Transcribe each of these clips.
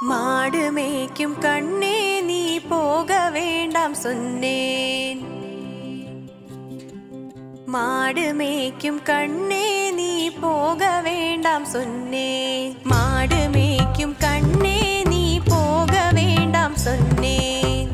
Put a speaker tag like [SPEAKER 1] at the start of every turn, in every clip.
[SPEAKER 1] மாடு மேய்க்கும் கண்ணே நீ போக வேண்டாம் சொன்னேன். மாடு மேய்க்கும் கண்ணே நீ போக வேண்டாம் சொன்னேன். மாடு மேய்க்கும் கண்ணே நீ போக வேண்டாம் சொன்னேன்.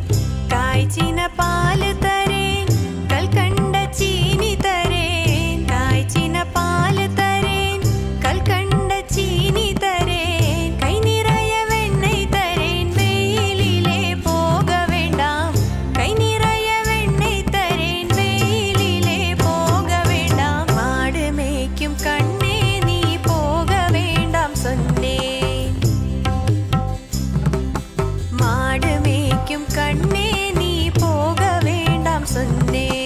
[SPEAKER 1] காய்ச்சின பால் தரேன், கல்கண்ட சீனி தரேன். காய்ச்சின பால் தரேன், கல்கண்ட சீனி தரேன். கை நிறைய வெண்ணெய் தரேன், வெயிலிலே போக வேண்டாம். கை நிறைய வெண்ணெய் தரேன், வெயிலிலே போக வேண்டாம். மாடு மேய்க்கும் கண்ணே நீ போக வேண்டாம் சொன்னேன். மாடு மேய்க்கும் கண்ணே நீ போக வேண்டாம் சொன்னேன்.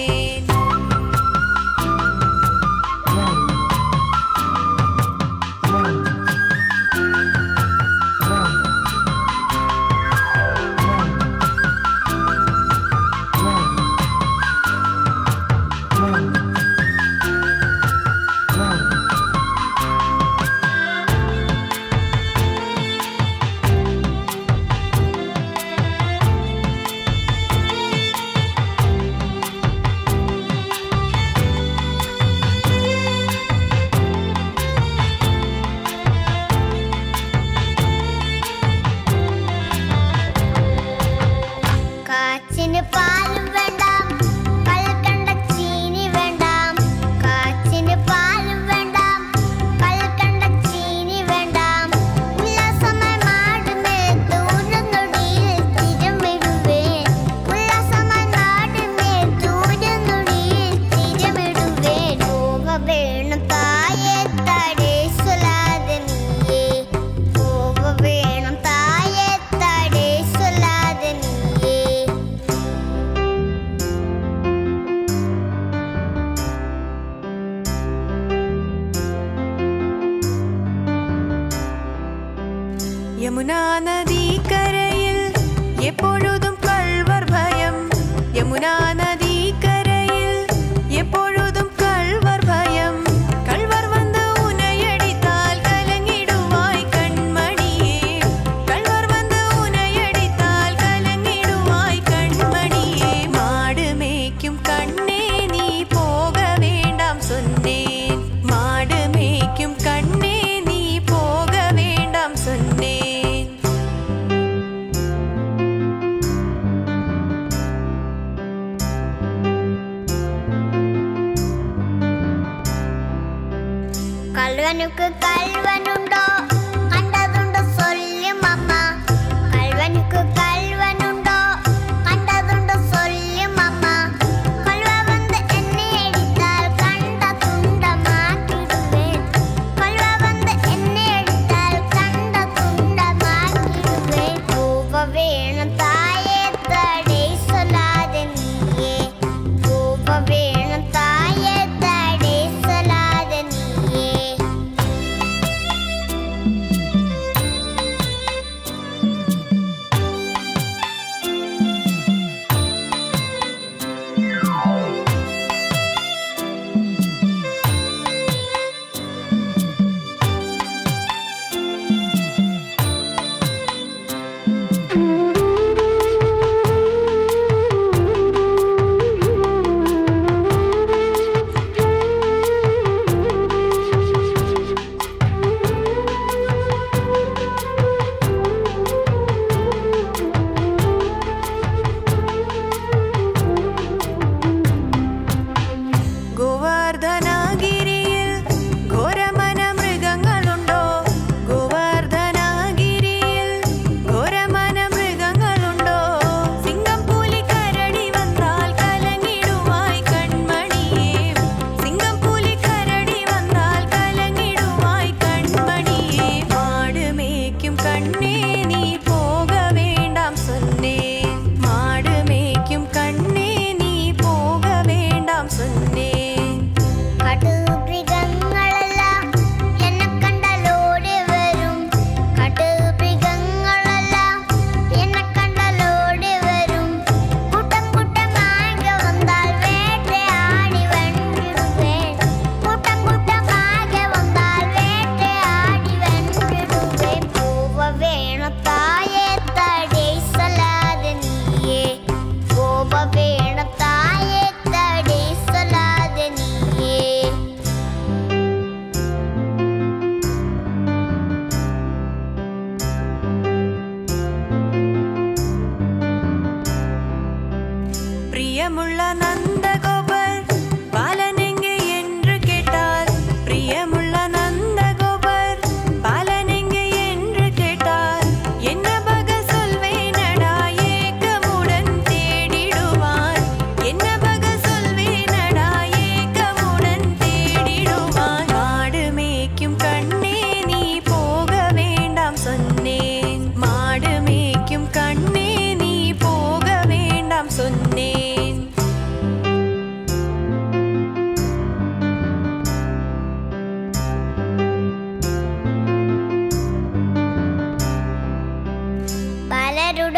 [SPEAKER 2] കാച്ചിന് പാലും വേണ്ടാം, കൽക്കണ്ട ചീനി വേണ്ടാം. കാച്ചിന് പാലും വേണ്ടാം, കൽക്കണ്ട ചീനി വേണ്ടാം. ഉല്ലാസമായി മാട് മേത്ത് ഊരുന്നൊടിയിൽ തിരമിടുവേൻ. ഉല്ലാസമായി മാട് മേത്ത് ഊരുന്നൊടിയിൽ തിരമിടുവേൻ. പോവ വേണം തായേ തടേ சொல்லாத നീയേ. പോവ വേണം തായേ തടേ சொல்லாத നീയേ.
[SPEAKER 1] യമുനാ നദീക്കരയിൽ എപ്പോഴും കൾവർ ഭയം. യമുനാ നദീക്കരയിൽ എപ്പോഴും കൾവർ ഭയം. കൾവർ വന്ന് ഉനയടിത്താൽ കലങ്ങിടുവായ് കൺമണിയേ. കൾവർ വന്ന് ഉനയടിത്താൽ കലങ്ങിടുവായ് കൺമണിയേ. മാട് മേയ്ക്കും കണ്ണേ നീ പോക വേണ്ടാം சொன்னேன். മാട് മേയ്ക്കും കണ്ണേ നീ പോക വേണ്ടാം சொன்னேன்.
[SPEAKER 2] കൽവനുക്ക് കൽവനുണ്ടോ, കണ്ടതുണ്ടോ ചൊല്ലും അമ്മ. കൽവനുക്ക് കൽവനുണ്ടോ, കണ്ടതുണ്ടോ ചൊല്ലും അമ്മ. കൽവ വന്ന് എന്നെ അടിത്താൽ കണ്ട തുണ്ടമാക്കിടുവേൻ. കൽവ വന്ന് എന്നെ അടിത്താൽ കണ്ട തുണ്ടമാക്കിടുവേൻ. പൂവ വേണം തായേ തടേ சொல்லாத നീയേ. പൂവ വേണം തായേ തടേ சொல்லாத നീയേ.
[SPEAKER 1] ഗോവർദ്ധനഗിരിയിൽ ഘോരമന മൃഗങ്ങളുണ്ടോ. ഗോവർദ്ധനഗിരിയിൽ ഘോരമന മൃഗങ്ങളുണ്ടോ. സിംഹം പുലി കരടി വന്നാൽ കലങ്ങിടുവായ് കൺമണിയേ. സിംഹം പുലി കരടി വന്നാൽ കലങ്ങിടുവായ് കൺമണിയേ. മാട് മേയ്ക്കും കണ്ണേ നീ പോക വേണ്ടാം சொன்னேன். മാട് മേയ്ക്കും കണ്ണേ നീ പോക വേണ്ടാം சொன்னேன்.
[SPEAKER 2] കാട്ടുമൃഗങ്ങളെല്ലാം എന്നെ കണ്ടാലോടി വരും. കാട്ടുമൃഗങ്ങളെല്ലാം എന്നെ കണ്ടാലോടി വരും. കൂട്ടം കൂട്ടമായി വന്നാൽ വേട്ടയാടി വെന്തിടുവേൻ. കൂട്ടം കൂട്ടമായി വന്നാൽ വേട്ടയാടി വെന്തിടുവേൻ. പൂവ വേണം ചിലരുടെ